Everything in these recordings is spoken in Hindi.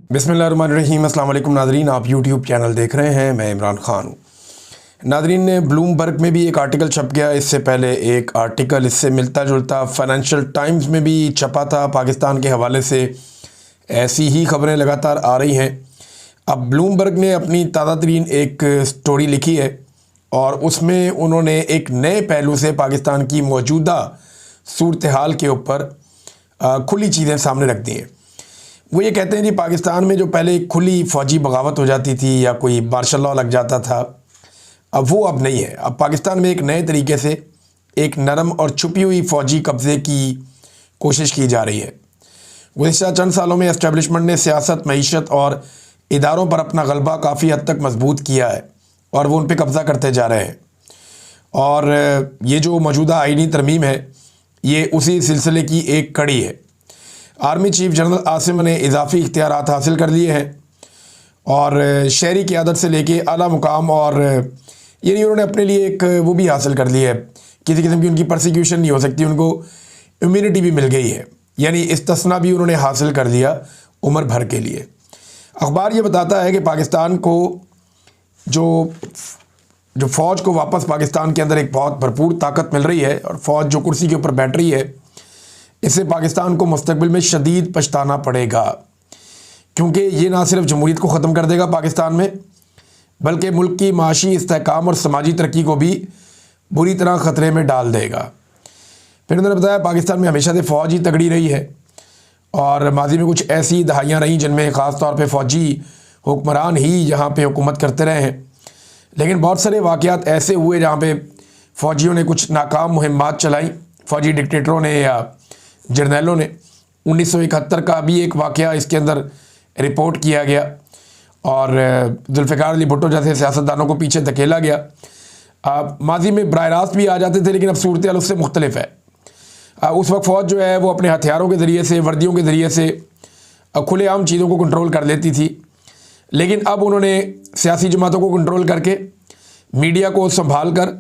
बिस्मिल्लाहिर्रहमानिर्रहीम। अस्सलाम वालेकुम नाज़रीन, आप यूट्यूब चैनल देख रहे हैं, मैं इमरान ख़ान हूँ। नाज़रीन ने ब्लूमबर्ग में भी एक आर्टिकल छप गया, इससे पहले एक आर्टिकल इससे मिलता जुलता फाइनेंशियल टाइम्स में भी छपा था। पाकिस्तान के हवाले से ऐसी ही खबरें लगातार आ रही हैं। अब ब्लूमबर्ग ने अपनी ताज़ा तरीन एक स्टोरी लिखी है और उसमें उन्होंने एक नए पहलू से पाकिस्तान की मौजूदा सूरत हाल के ऊपर खुली चीज़ें सामने रख दी हैं। वो ये कहते हैं जी, पाकिस्तान में जो पहले खुली फ़ौजी बगावत हो जाती थी या कोई मार्शल लॉ लग जाता था, अब वो अब नहीं है। अब पाकिस्तान में एक नए तरीके से एक नरम और छुपी हुई फ़ौजी कब्ज़े की कोशिश की जा रही है। गुज़िश्ता चंद सालों में इस्टेब्लिशमेंट ने सियासत, मईशत और इदारों पर अपना गलबा काफ़ी हद तक मजबूत किया है और वो उन पर कब्ज़ा करते जा रहे हैं। और ये जो मौजूदा आईनी तरमीम है, ये उसी सिलसिले की एक कड़ी है। आर्मी चीफ जनरल आसिम ने इजाफी इख्तियारात हासिल कर लिए हैं और शहरी क़यादत से लेके आला मुकाम और यानी उन्होंने अपने लिए एक वो भी हासिल कर लिया है। किसी किस्म की उनकी परसिक्यूशन नहीं हो सकती, उनको इम्यूनिटी भी मिल गई है, यानी इस्तिस्ना भी उन्होंने हासिल कर लिया उम्र भर के लिए। अखबार ये बताता है कि पाकिस्तान को जो फ़ौज को वापस पाकिस्तान के अंदर एक बहुत भरपूर ताकत मिल रही है और फ़ौज जो कुर्सी के ऊपर बैठ रही है, इससे पाकिस्तान को मुस्तकबिल में शदीद पछताना पड़ेगा, क्योंकि ये ना सिर्फ जमहूरियत को ख़त्म कर देगा पाकिस्तान में, बल्कि मुल्क की माशी इस्तेहकाम और समाजी तरक्की को भी बुरी तरह ख़तरे में डाल देगा। फिर उन्होंने बताया पाकिस्तान में हमेशा से फ़ौज ही तगड़ी रही है और माजी में कुछ ऐसी दहाइयाँ रहीं जिनमें ख़ास तौर पर फ़ौजी हुक्मरान ही यहाँ पर हुकूमत करते रहे हैं। लेकिन बहुत सारे वाक़यात ऐसे हुए जहाँ पर फ़ौजियों ने कुछ नाकाम मुहिम्मात चलाई, फ़ौजी डिक्टेटरों ने या जर्नैलों ने। 1971 का भी एक वाक़या इसके अंदर रिपोर्ट किया गया और जुल्फ़िकार अली भुट्टो जैसे सियासतदानों को पीछे धकेला गया। माजी में बराह रास्त भी आ जाते थे, लेकिन अब सूरत हाल उससे मुख्तलिफ है। उस वक्त फ़ौज जो है वो अपने हथियारों के ज़रिए से, वर्दियों के ज़रिए से खुलेआम चीज़ों को कंट्रोल कर लेती थी, लेकिन अब उन्होंने सियासी जमातों को कंट्रोल करके, मीडिया को संभाल कर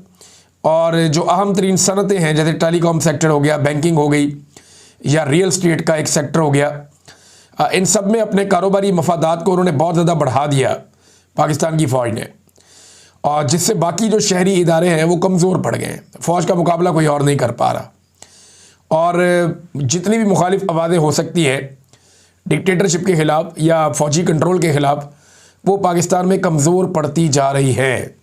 और जो अहम तरीन सनतें हैं जैसे टेलीकॉम सेक्टर हो गया, बैंकिंग हो गई या रियल स्टेट का एक सेक्टर हो गया, इन सब में अपने कारोबारी मफादात को उन्होंने बहुत ज़्यादा बढ़ा दिया पाकिस्तान की फ़ौज ने, और जिससे बाकी जो शहरी इदारे हैं वो कमज़ोर पड़ गए हैं। फ़ौज का मुकाबला कोई और नहीं कर पा रहा और जितनी भी मुखालिफ आवाज़ें हो सकती हैं डिक्टेटरशिप के ख़िलाफ़ या फ़ौजी कंट्रोल के ख़िलाफ़, वो पाकिस्तान में कमज़ोर पड़ती जा रही है।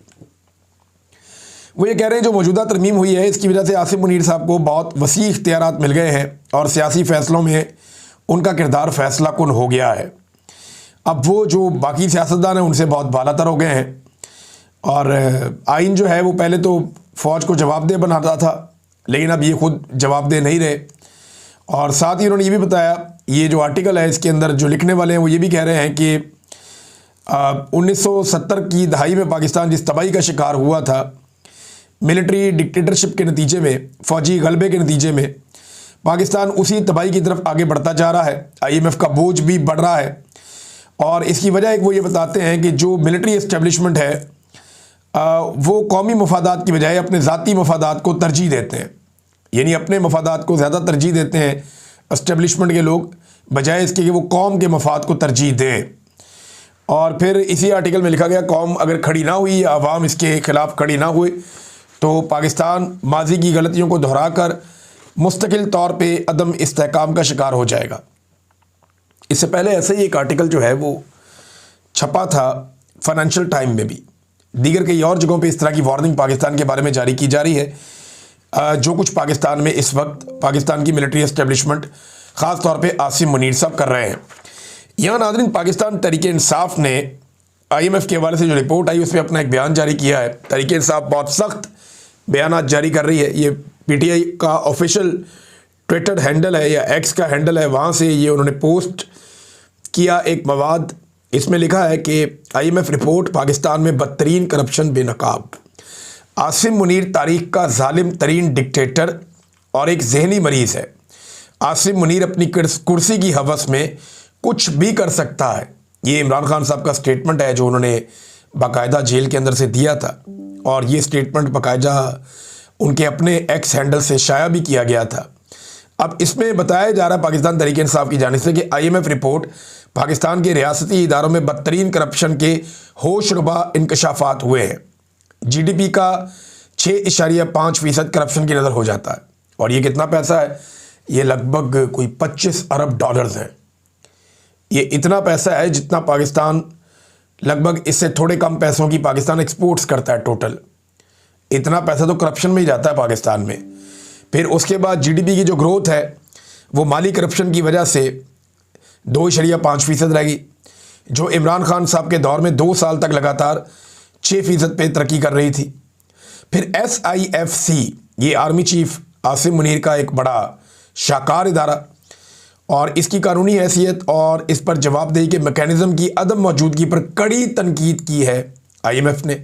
वो ये कह रहे हैं जो मौजूदा तरमीम हुई है, इसकी वजह से आसिम मुनीर साहब को बहुत वसी इख्तियारात मिल गए हैं और सियासी फ़ैसलों में उनका किरदार फ़ैसला कुन हो गया है। अब वो जो बाकी सियासतदान हैं उनसे बहुत बालातर हो गए हैं और आइन जो है वो पहले तो फ़ौज को जवाबदेह बनाता था, लेकिन अब ये खुद जवाबदेह नहीं रहे। और साथ ही उन्होंने ये भी बताया, ये जो आर्टिकल है इसके अंदर जो लिखने वाले हैं वो ये भी कह रहे हैं कि 1970 की दहाई में पाकिस्तान जिस तबाही का शिकार हुआ था, मिलिट्री डिक्टेटरशिप के नतीजे में, फ़ौजी गलबे के नतीजे में, पाकिस्तान उसी तबाही की तरफ आगे बढ़ता जा रहा है। IMF का बोझ भी बढ़ रहा है और इसकी वजह एक वो ये बताते हैं कि जो मिलिट्री इस्टेब्लिशमेंट है वो कौमी मफादात की बजाय अपने ज़ाती मफादात को तरजीह देते हैं, यानी अपने मफादात को ज़्यादा तरजीह देते हैं इस्टेब्लिशमेंट के लोग, बजाय इसके कि वो कौम के मफाद को तरजीह दें। और फिर इसी आर्टिकल में लिखा गया, कौम अगर खड़ी ना हुई, आवाम इसके ख़िलाफ़ खड़ी ना हुए, तो पाकिस्तान माजी की गलतियों को दोहराकर मुस्तकिल तौर पे अदम इस्तेहकाम का शिकार हो जाएगा। इससे पहले ऐसे ही एक आर्टिकल जो है वो छपा था फाइनेंशियल टाइम में भी, दीगर कई और जगहों पे इस तरह की वार्निंग पाकिस्तान के बारे में जारी की जा रही है। जो कुछ पाकिस्तान में इस वक्त पाकिस्तान की मिलिट्री इस्टेब्लिशमेंट, ख़ास तौर पे आसिम मुनीर साहब कर रहे हैं। यहाँ नाज़रीन, पाकिस्तान तहरीक इंसाफ ने IMF के हवाले से जो रिपोर्ट आई उस पर अपना एक बयान जारी किया है। तहरीक इंसाफ बहुत सख्त बयान जारी कर रही है। ये PTI का ऑफिशियल ट्विटर हैंडल है या एक्स का हैंडल है, वहाँ से ये उन्होंने पोस्ट किया एक मवाद। इसमें लिखा है कि IMF रिपोर्ट, पाकिस्तान में बदतरीन करप्शन बेनकाब, आसिम मुनीर तारीख का जालिम तरीन डिक्टेटर और एक जहनी मरीज़ है। आसिम मुनीर अपनी कुर्सी की हवस में कुछ भी कर सकता है। ये इमरान खान साहब का स्टेटमेंट है जो उन्होंने बाकायदा जेल के अंदर से दिया था और ये स्टेटमेंट बाकायदा उनके अपने एक्स हैंडल से शाया भी किया गया था। अब इसमें बताया जा रहा है पाकिस्तान तहरीक इंसाफ की जानिब से कि IMF रिपोर्ट पाकिस्तान के रियासती इदारों में बदतरीन करप्शन के होशरुबा इंकशाफात हुए हैं। जीडीपी का 6.5% करप्शन की नज़र हो जाता है। और ये कितना पैसा है? ये लगभग कोई 25 अरब डॉलर्स है। ये इतना पैसा है जितना पाकिस्तान, लगभग इससे थोड़े कम पैसों की पाकिस्तान एक्सपोर्ट्स करता है टोटल। इतना पैसा तो करप्शन में ही जाता है पाकिस्तान में। फिर उसके बाद जीडीपी की जो ग्रोथ है वो माली करप्शन की वजह से 2.5% रहेगी, जो इमरान खान साहब के दौर में 2 साल तक लगातार 6% पे तरक्की कर रही थी। फिर SIFC, ये आर्मी चीफ आसिम मुनीर का एक बड़ा शाकार इदारा, और इसकी कानूनी हैसियत और इस पर जवाबदेही के मैकेनिज़्म की अदम मौजूदगी पर कड़ी तनकीद की है IMF ने,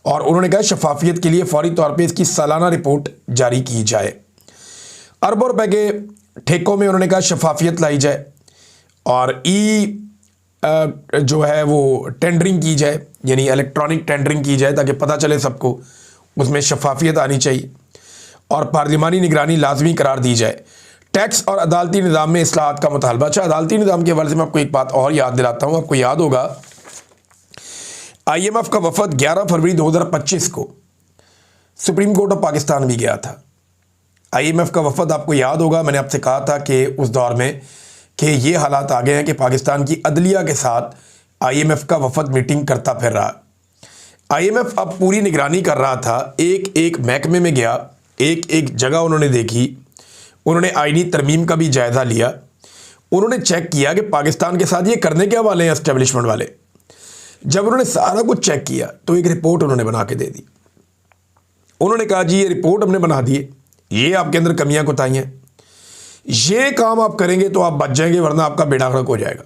और उन्होंने कहा शफाफियत के लिए फौरी तौर पे इसकी सालाना रिपोर्ट जारी की जाए। अरबों रुपए के ठेकों में उन्होंने कहा शफाफियत लाई जाए, और जो है वो टेंडरिंग की जाए, यानी इलेक्ट्रॉनिक टेंडरिंग की जाए ताकि पता चले सबको, उसमें शफाफियत आनी चाहिए, और पार्लिमानी निगरानी लाजमी करार दी जाए। टैक्स और अदालती निज़ाम में इस्लाहात का मुतालबा। अच्छा, अदालती निज़ाम के हवाले से मैं आपको एक बात और याद दिलाता हूँ। आपको याद होगा IMF का वफद 11 फरवरी 2025 को सुप्रीम कोर्ट ऑफ पाकिस्तान भी गया था। IMF का वफद, आपको याद होगा मैंने आपसे कहा था कि उस दौर में कि ये हालात आ गए हैं कि पाकिस्तान की अदलिया के साथ IMF का वफद मीटिंग करता फिर रहा। IMF अब पूरी निगरानी कर रहा था, एक एक महकमे में गया, एक एक जगह उन्होंने देखी, उन्होंने आईनी तरमीम का भी जायज़ा लिया, उन्होंने चेक किया कि पाकिस्तान के साथ ये करने के वाले हैं एस्टेब्लिशमेंट वाले। जब उन्होंने सारा कुछ चेक किया तो एक रिपोर्ट उन्होंने बना के दे दी। उन्होंने कहा जी ये रिपोर्ट हमने बना दी है, ये आपके अंदर कमियां कोताहियां, ये काम आप करेंगे तो आप बच जाएंगे, वरना आपका बेड़ा गर्क हो जाएगा।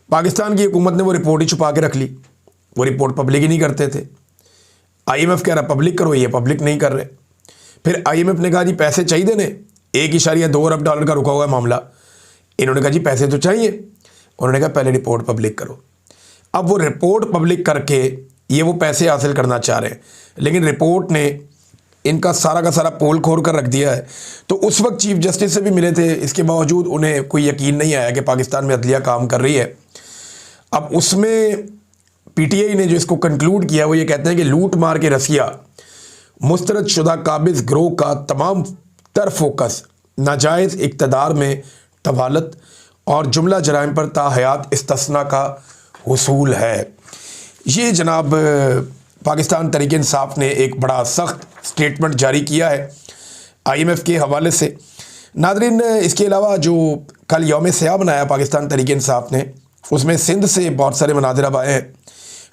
पाकिस्तान की हुकूमत ने वो रिपोर्ट ही छुपा के रख ली, वो रिपोर्ट पब्लिक ही नहीं करते थे। IMF कह रहा पब्लिक करो, ये पब्लिक नहीं कर रहे। फिर IMF ने कहा जी पैसे चाहिए देने, 1.2 अरब डॉलर का रुका हुआ है मामला। इन्होंने कहा जी पैसे तो चाहिए। उन्होंने कहा पहले रिपोर्ट पब्लिक करो। अब वो रिपोर्ट पब्लिक करके ये वो पैसे हासिल करना चाह रहे हैं, लेकिन रिपोर्ट ने इनका सारा का सारा पोल खोल कर रख दिया है। तो उस वक्त चीफ जस्टिस से भी मिले थे, इसके बावजूद उन्हें कोई यकीन नहीं आया कि पाकिस्तान में अदलिया काम कर रही है। अब उसमें PTI ने जो इसको कंक्लूड किया वो ये कहते हैं कि लूट मार के रसिया मुस्तरद शुदा काबिज ग्रोह का तमाम तर फोकस नाजायज़ इक़्तिदार में तवालत और जुमला जराइम पर ताहयात इस्तिस्ना का हुसूल है। ये जनाब पाकिस्तान तहरीक इंसाफ ने एक बड़ा सख्त स्टेटमेंट जारी किया है IMF के हवाले से। नादरीन, इसके अलावा जो कल यौम सयाह मनाया पाकिस्तान तहरीक इंसाफ ने, उसमें सिंध से बहुत सारे मनादिर अब आए हैं।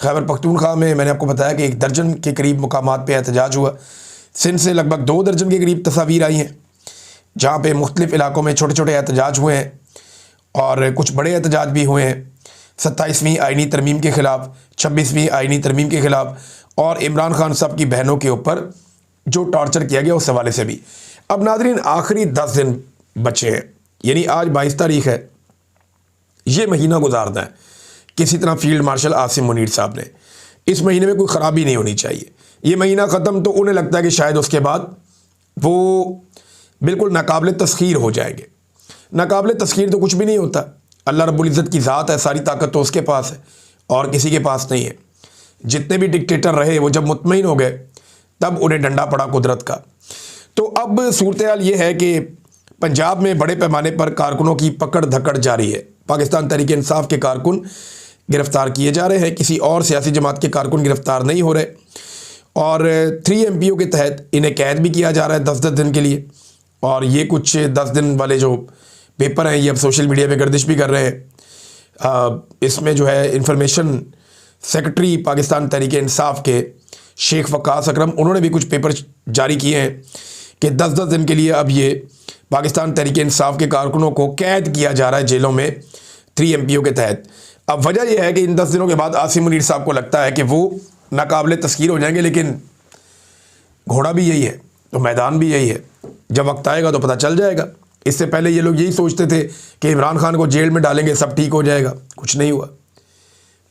खैबर पख्तूनख्वा में मैंने आपको बताया कि 1 दर्जन के करीब मुकामात पे एहतजाज हुआ। सिंध से लगभग 2 दर्जन के करीब तस्वीर आई हैं, जहाँ पे मुख्तलिफ़ इलाकों में छोटे छोटे एहतजाज हुए हैं, और कुछ बड़े एहतजाज भी हुए हैं 27वीं आइनी तरमीम के ख़िलाफ़, 26वीं आइनी तरमीम के ख़िलाफ़, और इमरान खान साहब की बहनों के ऊपर जो टॉर्चर किया गया उस हवाले से भी। अब नादरीन, आखिरी 10 दिन बचे हैं, यानी आज 22 तारीख़ है। ये महीना गुजारना है किसी तरह फील्ड मार्शल आसिम मुनीर साहब ने। इस महीने में कोई ख़राबी नहीं होनी चाहिए। ये महीना ख़त्म तो उन्हें लगता है कि शायद उसके बाद वो बिल्कुल नाकाबिल तस्खीर हो जाएंगे। नाकाबिल तस्खीर तो कुछ भी नहीं होता। अल्लाह रब्बुल इज़्ज़त की ज़ात है, सारी ताकत तो उसके पास है और किसी के पास नहीं है। जितने भी डिक्टेटर रहे वो जब मुतमईन हो गए तब उन्हें डंडा पड़ा कुदरत का। तो अब सूरत हाल ये है कि पंजाब में बड़े पैमाने पर कारकुनों की पकड़ धकड़ जारी है। पाकिस्तान तहरीक इंसाफ के कारकुन गिरफ़्तार किए जा रहे हैं, किसी और सियासी जमात के कारकुन गिरफ़्तार नहीं हो रहे, और 3 MPO के तहत इन्हें कैद भी किया जा रहा है 10-10 दिन के लिए। और ये कुछ 10 दिन वाले जो पेपर हैं ये अब सोशल मीडिया पे गर्दिश भी कर रहे हैं। इसमें जो है इंफॉर्मेशन सेक्रेटरी पाकिस्तान तहरीक इंसाफ के शेख वकास अकरम, उन्होंने भी कुछ पेपर जारी किए हैं कि 10-10 दिन के लिए अब ये पाकिस्तान तहरीक इंसाफ के कारकुनों को कैद किया जा रहा है जेलों में 3 MPO के तहत। अब वजह यह है कि इन 10 दिनों के बाद आसिम मुनीर साहब को लगता है कि वो नाकाबिल तस्खीर हो जाएंगे, लेकिन घोड़ा भी यही है तो मैदान भी यही है। जब वक्त आएगा तो पता चल जाएगा। इससे पहले ये लोग यही सोचते थे कि इमरान खान को जेल में डालेंगे सब ठीक हो जाएगा, कुछ नहीं हुआ।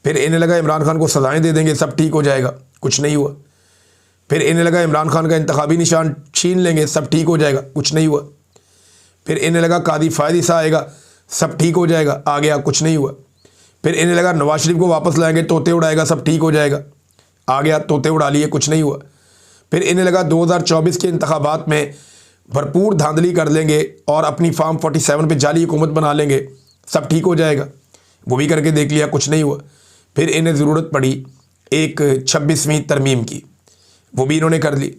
फिर इन्हें लगा इमरान खान को सज़ाएं दे देंगे सब ठीक हो जाएगा, कुछ नहीं हुआ। फिर इन्हें लगा इमरान खान का इंतखाबी निशान छीन लेंगे सब ठीक हो जाएगा, कुछ नहीं हुआ। फिर इन्हें लगा कादी फ़ायद सा आएगा सब ठीक हो जाएगा, आ गया, कुछ नहीं हुआ। फिर इन्हें लगा नवाज शरीफ को वापस लाएंगे, तोते उड़ाएगा, सब ठीक हो जाएगा। आ गया, तोते उड़ा लिए, कुछ नहीं हुआ। फिर इन्हें लगा 2024 के इंतखाबात में भरपूर धांधली कर लेंगे और अपनी फार्म 47 पे जाली हुकूमत बना लेंगे, सब ठीक हो जाएगा। वो भी करके देख लिया, कुछ नहीं हुआ। फिर इन्हें ज़रूरत पड़ी एक 26वीं तरमीम की, वो भी इन्होंने कर ली।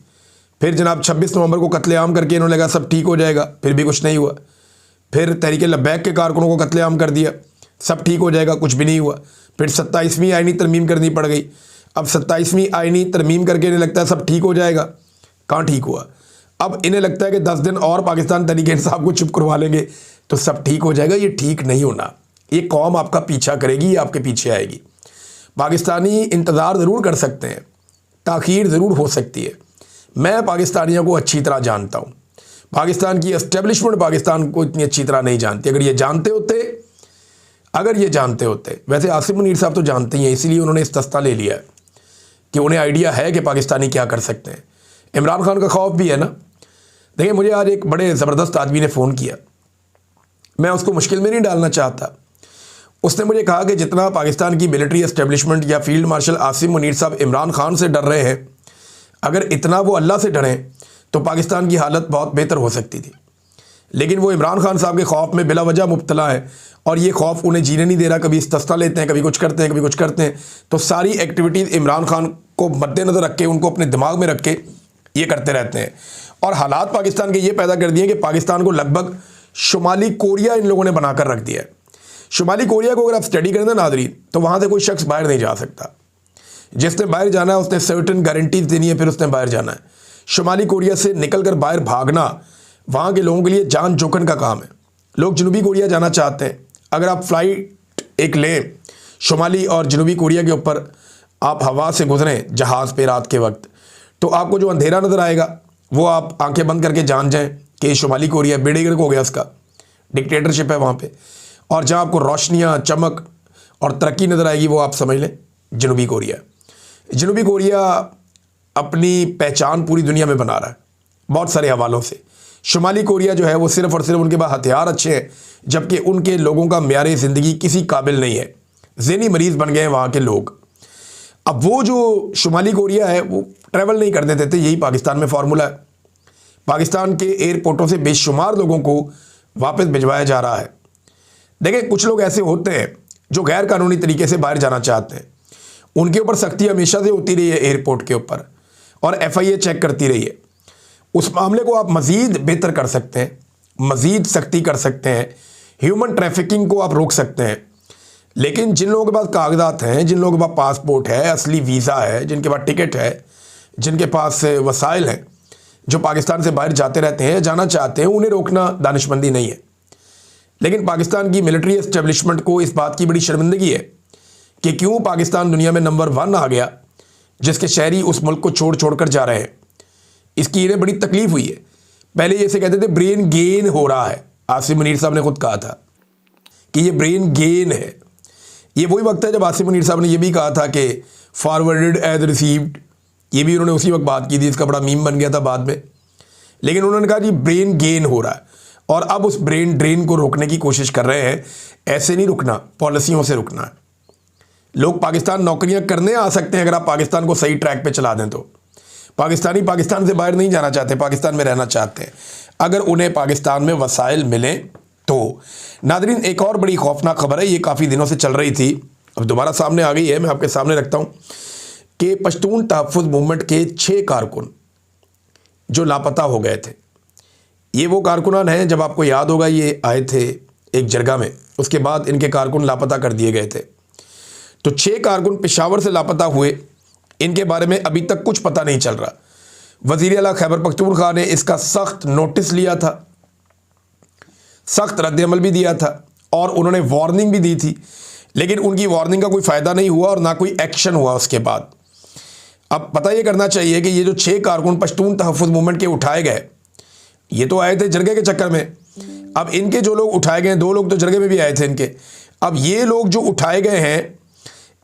फिर जनाब 26 नवंबर को कत्लेआम करके इन्होंने लगा सब ठीक हो जाएगा, फिर भी कुछ नहीं हुआ। फिर तहरीक लब्बैक के कारकुनों को कत्लेआम कर दिया, सब ठीक हो जाएगा, कुछ भी नहीं हुआ। फिर 27वीं आइनी तरमीम करनी पड़ गई। अब 27वीं आइनी तरमीम करके इन्हें लगता है सब ठीक हो जाएगा, कहाँ ठीक हुआ। अब इन्हें लगता है कि 10 दिन और पाकिस्तान तहरीक इंसाफ को चुप करवा लेंगे तो सब ठीक हो जाएगा। ये ठीक नहीं होना। ये कौम आपका पीछा करेगी, ये आपके पीछे आएगी। पाकिस्तानी इंतज़ार ज़रूर कर सकते हैं, ताख़ीर ज़रूर हो सकती है। मैं पाकिस्तानियों को अच्छी तरह जानता हूँ। पाकिस्तान की एस्टेब्लिशमेंट पाकिस्तान को इतनी अच्छी तरह नहीं जानती। अगर ये जानते होते, वैसे आसिम मुनीर साहब तो जानते ही हैं, इसीलिए उन्होंने इस्तेस्ना ले लिया है कि उन्हें आइडिया है कि पाकिस्तानी क्या कर सकते हैं। इमरान खान का खौफ भी है ना। देखिए, मुझे आज एक बड़े ज़बरदस्त आदमी ने फ़ोन किया, मैं उसको मुश्किल में नहीं डालना चाहता। उसने मुझे कहा कि जितना पाकिस्तान की मिलिट्री एस्टेब्लिशमेंट या फील्ड मार्शल आसिम मुनीर साहब इमरान खान से डर रहे हैं, अगर इतना वो अल्लाह से डरें तो पाकिस्तान की हालत बहुत बेहतर हो सकती थी। लेकिन वो इमरान खान साहब के खौफ में बिला वजह मुब्तला है और ये खौफ उन्हें जीने नहीं दे रहा। कभी इस्तेस्ना लेते हैं, कभी कुछ करते हैं, कभी कुछ करते हैं। तो सारी एक्टिविटीज़ इमरान खान को मद्देनज़र रख के, उनको अपने दिमाग में रख के ये करते रहते हैं। और हालात पाकिस्तान के ये पैदा कर दिए कि पाकिस्तान को लगभग शुमाली कोरिया इन लोगों ने बनाकर रख दिया है। शुमाली कोरिया को अगर आप स्टडी करें ना नाज़रीन, तो वहाँ से कोई शख्स बाहर नहीं जा सकता। जिसने बाहर जाना है उसने सर्टेन गारंटीज देनी है, फिर उसने बाहर जाना है। शुमाली कोरिया से निकल कर बाहर भागना वहाँ के लोगों के लिए जान जोखन का काम है। लोग जनूबी कोरिया जाना चाहते हैं, अगर आप फ़्लाइट एक लें शुमाली और जनूबी कोरिया के ऊपर, आप हवा से गुजरें जहाज़ पे रात के वक्त, तो आपको जो अंधेरा नज़र आएगा वो आप आंखें बंद करके जान जाएं कि शुमाली कोरिया बेड़े गर्क हो गया, उसका डिक्टेटरशिप है वहाँ पे। और जहाँ आपको रोशनियाँ, चमक और तरक्की नज़र आएगी वो आप समझ लें जनूबी कोरिया। जनूबी कोरिया अपनी पहचान पूरी दुनिया में बना रहा है बहुत सारे हवालों से। शुमाली कोरिया जो है वो सिर्फ़ और सिर्फ उनके पास हथियार अच्छे हैं, जबकि उनके लोगों का म्यार ज़िंदगी किसी काबिल नहीं है। ज़हनी मरीज़ बन गए हैं वहाँ के लोग। अब वो जो शुमाली कोरिया है वो ट्रैवल नहीं करने देते, यही पाकिस्तान में फार्मूला है। पाकिस्तान के एयरपोर्टों से बेशुमार लोगों को वापस भिजवाया जा रहा है। देखिए, कुछ लोग ऐसे होते हैं जो गैर कानूनी तरीके से बाहर जाना चाहते हैं, उनके ऊपर सख्ती हमेशा से होती रही है एयरपोर्ट के ऊपर, और FIA चेक करती रही है। उस मामले को आप मज़ीद बेहतर कर सकते हैं, मज़ीद सख्ती कर सकते हैं, ह्यूमन ट्रैफिकिंग को आप रोक सकते हैं। लेकिन जिन लोगों के पास कागजात हैं, जिन लोगों के पास पासपोर्ट है, असली वीज़ा है, जिनके पास टिकट है, जिनके पास वसाइल हैं, जो पाकिस्तान से बाहर जाते रहते हैं, जाना चाहते हैं, उन्हें रोकना दानिशमंदी नहीं है। लेकिन पाकिस्तान की मिलिट्री एस्टेब्लिशमेंट को इस बात की बड़ी शर्मिंदगी है कि क्यों पाकिस्तान दुनिया में नंबर 1 आ गया, जिसके शहरी उस मुल्क को छोड़ कर जा रहे हैं। इसकी इन्हें बड़ी तकलीफ हुई है। पहले ये से कहते थे ब्रेन गेन हो रहा है, आसिम मुनीर साहब ने खुद कहा था कि ये ब्रेन गेन है। ये वही वक्त है जब आसिम मुनीर साहब ने ये भी कहा था कि फॉरवर्डेड एज रिसीव्ड, ये भी उन्होंने उसी वक्त बात की थी, इसका बड़ा मीम बन गया था बाद में। लेकिन उन्होंने कहा कि ब्रेन गेन हो रहा है और अब उस ब्रेन ड्रेन को रोकने की कोशिश कर रहे हैं। ऐसे नहीं रुकना, पॉलिसियों से रुकना है। लोग पाकिस्तान नौकरियां करने आ सकते हैं अगर आप पाकिस्तान को सही ट्रैक पे चला दें तो। पाकिस्तानी पाकिस्तान से बाहर नहीं जाना चाहते, पाकिस्तान में रहना चाहते हैं, अगर उन्हें पाकिस्तान में वसाइल मिलें तो। नादरीन, एक और बड़ी खौफनाक खबर है, ये काफ़ी दिनों से चल रही थी, अब दोबारा सामने आ गई है, मैं आपके सामने रखता हूँ कि पश्तून तहफ़्फ़ुज़ मूवमेंट के 6 कारकुन जो लापता हो गए थे। ये वो कारकुनान हैं, जब आपको याद होगा ये आए थे एक जरगा में, उसके बाद इनके कारकुन लापता कर दिए गए थे। तो 6 कारकुन पेशावर से लापता हुए, इनके बारे में अभी तक कुछ पता नहीं चल रहा। वज़ीर आला खैबर पख्तूनख्वा ने इसका सख्त नोटिस लिया था, सख्त रद्द-ए-अमल भी दिया था और उन्होंने वार्निंग भी दी थी, लेकिन उनकी वार्निंग का कोई फ़ायदा नहीं हुआ और ना कोई एक्शन हुआ उसके बाद। अब पता ये करना चाहिए कि ये जो 6 कारकुन पश्तून तहफ़्फ़ुज़ मूवमेंट के उठाए गए, ये तो आए थे जरगे के चक्कर में। अब इनके जो लोग उठाए गए, 2 लोग तो जरगे में भी आए थे इनके। अब ये लोग जो उठाए गए हैं,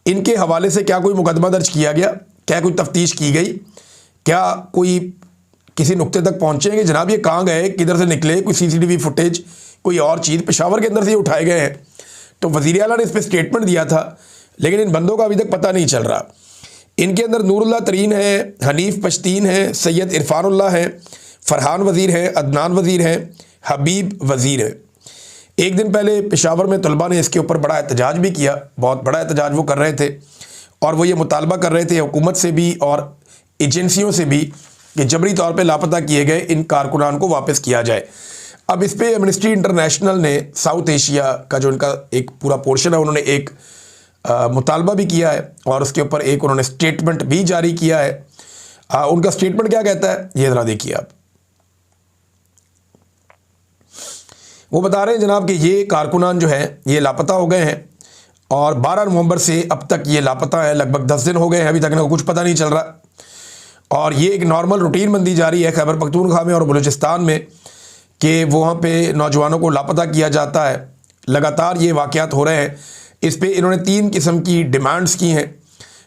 इनके हवाले से क्या कोई मुकदमा दर्ज किया गया, क्या कोई तफ्तीश की गई, क्या कोई किसी नुक्ते तक पहुँचे कि जनाब ये कहाँ गए, किधर से निकले, कोई CCTV फुटेज, कोई और चीज़, पेशावर के अंदर से ये उठाए गए हैं। तो वज़ीर आला ने इस पर स्टेटमेंट दिया था, लेकिन इन बंदों का अभी तक पता नहीं चल रहा। इनके अंदर नूरुल्लाह तरीन है, हनीफ पश्तीन है, सैयद इरफानुल्लाह है, फरहान वज़ीर है, अदनान वज़ीर है, हबीब वज़ीर है। एक दिन पहले पेशावर में तलबा ने इसके ऊपर बड़ा एहतजाज भी किया, बहुत बड़ा एहतजाज वो कर रहे थे, और वो ये मुतालबा कर रहे थे हुकूमत से भी और एजेंसियों से भी कि जबरी तौर पे लापता किए गए इन कारकुनान को वापस किया जाए। अब इस पर एमनेस्टी इंटरनेशनल ने साउथ एशिया का जो इनका एक पूरा पोर्शन है, उन्होंने एक मुतालबा भी किया है और उसके ऊपर एक उन्होंने स्टेटमेंट भी जारी किया है। उनका स्टेटमेंट क्या कहता है ये ज़रा देखिए आप। वो बता रहे हैं जनाब कि ये कारकुनान जो है ये लापता हो गए हैं और 12 नवंबर से अब तक ये लापता है, लगभग 10 दिन हो गए हैं, अभी तक इनको कुछ पता नहीं चल रहा। और ये एक नॉर्मल रूटीन बंदी जारी है खैबर पख्तूनख्वा में और बलूचिस्तान में कि वहाँ पे नौजवानों को लापता किया जाता है। लगातार ये वाक़यात हो रहे हैं। इस पे इन्होंने 3 किस्म की डिमांड्स की हैं।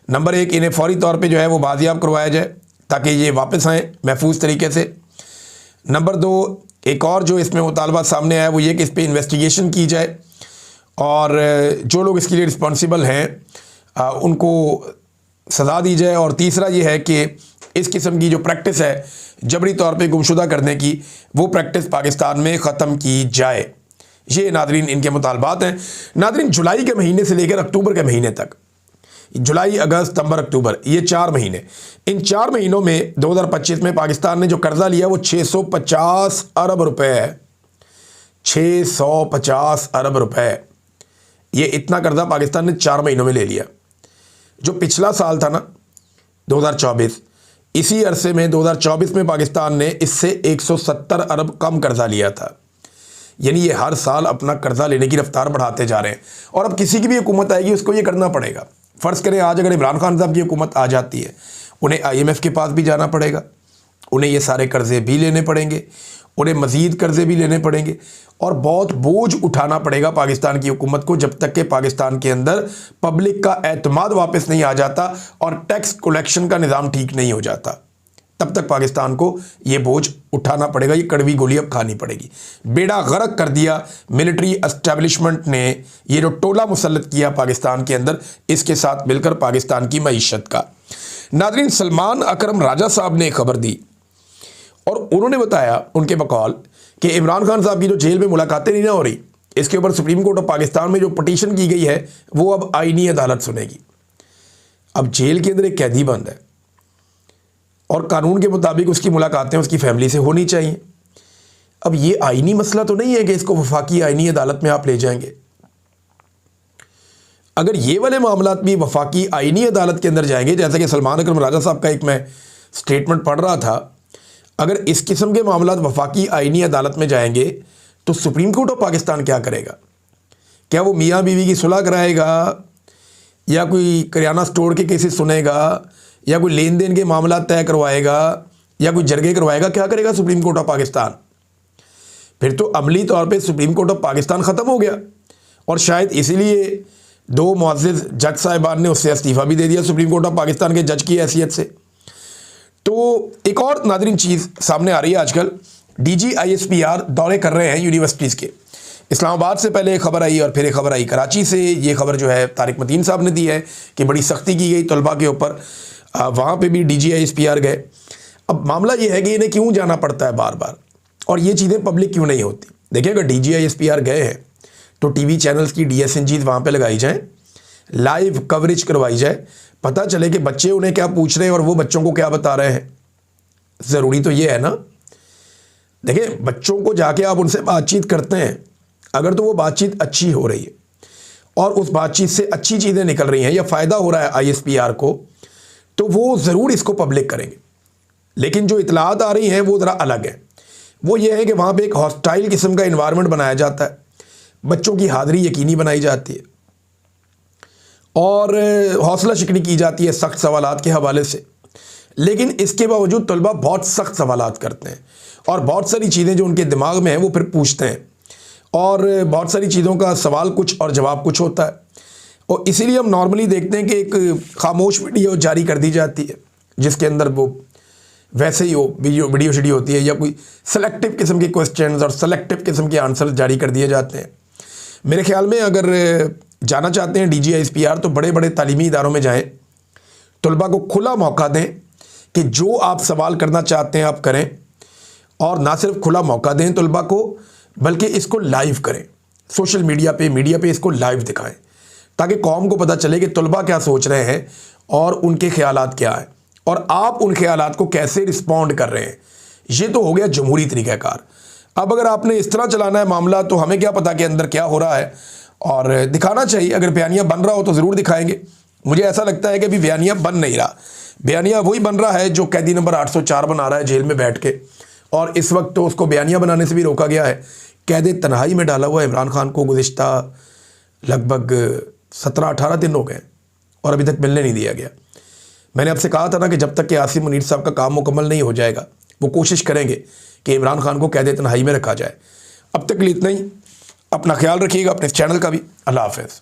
नंबर 1, इन्हें फ़ौरी तौर पे जो है वो बाजियाब करवाया जाए ताकि ये वापस आएँ महफूज तरीके से। नंबर 2, एक और जो इसमें मुतालबा सामने आया वो ये कि इस पर इन्वेस्टिगेशन की जाए और जो लोग इसके लिए रिस्पॉन्सिबल हैं उनको सज़ा दी जाए। और तीसरा ये है कि इस किस्म की जो प्रैक्टिस है जबरी तौर पे गुमशुदा करने की, वो प्रैक्टिस पाकिस्तान में ख़त्म की जाए। ये नादरीन इनके मुतालबात हैं। नादरीन, जुलाई के महीने से लेकर अक्टूबर के महीने तक, जुलाई, अगस्त, सितंबर, अक्टूबर, ये 4 महीने, इन 4 महीनों में 2025 में पाकिस्तान ने जो कर्जा लिया वो 650 अरब रुपए है। 650 अरब रुपए, ये इतना कर्जा पाकिस्तान ने 4 महीनों में ले लिया। जो पिछला साल था ना 2024, इसी अरसे में 2024 में पाकिस्तान ने इससे 170 अरब कम कर्जा लिया था। यानी ये हर साल अपना कर्जा लेने की रफ्तार बढ़ाते जा रहे हैं। और अब किसी की भी हुकूमत आएगी उसको ये करना पड़ेगा। फ़र्ज़ करें आज अगर इमरान खान साहब की हुकूमत आ जाती है, उन्हें IMF के पास भी जाना पड़ेगा, उन्हें ये सारे कर्ज़े भी लेने पड़ेंगे, उन्हें मज़ीद कर्ज़े भी लेने पड़ेंगे और बहुत बोझ उठाना पड़ेगा पाकिस्तान की हुकूमत को जब तक कि पाकिस्तान के अंदर पब्लिक का एतमाद वापस नहीं आ जाता और टैक्स कलेक्शन का निज़ाम ठीक नहीं हो जाता। तब तक पाकिस्तान को ये बोझ उठाना पड़ेगा, ये कड़वी गोली अब खानी पड़ेगी। बेड़ा गर्क कर दिया मिलिट्री एस्टेब्लिशमेंट ने, ये जो टोला मुसल्लत किया पाकिस्तान के अंदर, इसके साथ मिलकर पाकिस्तान की मईशत का। नादरीन, सलमान अकरम राजा साहब ने एक खबर दी और उन्होंने बताया उनके बकौल कि इमरान खान साहब की जो जेल में मुलाकातें नहीं ना हो रही, इसके ऊपर सुप्रीम कोर्ट ऑफ पाकिस्तान में जो पटिशन की गई है वो अब आईनी अदालत सुनेगी। अब जेल के अंदर एक कैदी बंद है और कानून के मुताबिक उसकी मुलाकातें उसकी फैमिली से होनी चाहिए। अब ये आईनी मसला तो नहीं है कि इसको वफाकी आईनी अदालत में आप ले जाएंगे। अगर ये वाले मामलात भी वफाकी आईनी अदालत के अंदर जाएंगे, जैसे कि सलमान अकरम राजा साहब का एक मैं स्टेटमेंट पढ़ रहा था, अगर इस किस्म के मामलात वफाकी आईनी अदालत में जाएंगे तो सुप्रीम कोर्ट ऑफ पाकिस्तान क्या करेगा? क्या वो मियाँ बीवी की सुलह कराएगा या कोई करियाना स्टोर के केसेस सुनेगा या कोई लेन देन के मामला तय करवाएगा या कोई जरगे करवाएगा? क्या करेगा सुप्रीम कोर्ट ऑफ पाकिस्तान? फिर तो अमली तौर पे सुप्रीम कोर्ट ऑफ पाकिस्तान ख़त्म हो गया और शायद इसीलिए 2 मुअज़्ज़िज़ जज साहिबान ने उससे इस्तीफ़ा भी दे दिया सुप्रीम कोर्ट ऑफ पाकिस्तान के जज की हैसियत से। तो एक और नादरीन चीज़ सामने आ रही है आजकल, DG ISPR दौरे कर रहे हैं यूनिवर्सिटीज़ के। इस्लामाबाद से पहले एक खबर आई और फिर एक खबर आई कराची से। ये खबर जो है तारिक मतीन साहब ने दी है कि बड़ी सख्ती की गई तलबा के ऊपर, वहाँ पे भी DG ISPR गए। अब मामला ये है कि इन्हें क्यों जाना पड़ता है बार बार और ये चीज़ें पब्लिक क्यों नहीं होती? देखिए, अगर DG ISPR गए हैं तो TV चैनल्स की DSNGs वहाँ पे लगाई जाएँ, लाइव कवरेज करवाई जाए, पता चले कि बच्चे उन्हें क्या पूछ रहे हैं और वो बच्चों को क्या बता रहे हैं। ज़रूरी तो ये है ना। देखिए, बच्चों को जाके आप उनसे बातचीत करते हैं, अगर तो वो बातचीत अच्छी हो रही है और उस बातचीत से अच्छी चीज़ें निकल रही हैं या फ़ायदा हो रहा है ISPR को, तो वो ज़रूर इसको पब्लिक करेंगे। लेकिन जो इतलात आ रही हैं वो ज़रा अलग है। वो ये है कि वहाँ पे एक हॉस्टाइल किस्म का इन्वायरमेंट बनाया जाता है, बच्चों की हाज़िरी यकीनी बनाई जाती है और हौसला शिकनी की जाती है सख्त सवालात के हवाले से। लेकिन इसके बावजूद तलबा बहुत सख्त सवालात करते हैं और बहुत सारी चीज़ें जो उनके दिमाग में हैं वो फिर पूछते हैं और बहुत सारी चीज़ों का सवाल कुछ और जवाब कुछ होता है। और इसीलिए हम नॉर्मली देखते हैं कि एक खामोश वीडियो जारी कर दी जाती है जिसके अंदर वो वैसे ही हो वीडियो शीडियो होती है या कोई सेलेक्टिव किस्म के क्वेश्चंस और सेलेक्टिव किस्म के आंसर जारी कर दिए जाते हैं। मेरे ख्याल में अगर जाना चाहते हैं DGISPR तो बड़े बड़े तालीमी इदारों में जाएं, तलबा को खुला मौका दें कि जो आप सवाल करना चाहते हैं आप करें, और ना सिर्फ खुला मौका दें तलबा को, बल्कि इसको लाइव करें, सोशल मीडिया पे इसको लाइव दिखाएं, ताकि कौम को पता चले कि तलबा क्या सोच रहे हैं और उनके ख्यालात क्या हैं और आप उन ख्यालात को कैसे रिस्पॉन्ड कर रहे हैं। ये तो हो गया जमहूरी तरीक़ाकार। अब अगर आपने इस तरह चलाना है मामला तो हमें क्या पता कि अंदर क्या हो रहा है, और दिखाना चाहिए। अगर बयानिया बन रहा हो तो ज़रूर दिखाएंगे। मुझे ऐसा लगता है कि अभी बयानिया बन नहीं रहा, बयानिया वही बन रहा है जो कैदी नंबर 804 बना रहा है जेल में बैठ के, और इस वक्त तो उसको बयानिया बनाने से भी रोका गया है। कैद तन्हाई में डाला हुआ इमरान खान को गुज़िश्ता लगभग 17-18 दिन हो गए और अभी तक मिलने नहीं दिया गया। मैंने आपसे कहा था ना कि जब तक कि आसिम मुनीर साहब का काम मुकम्मल नहीं हो जाएगा वो कोशिश करेंगे कि इमरान खान को कैद तन्हाई में रखा जाए। अब तक के लिए इतना ही। अपना ख्याल रखिएगा, अपने इस चैनल का भी। अल्लाह हाफ़िज़।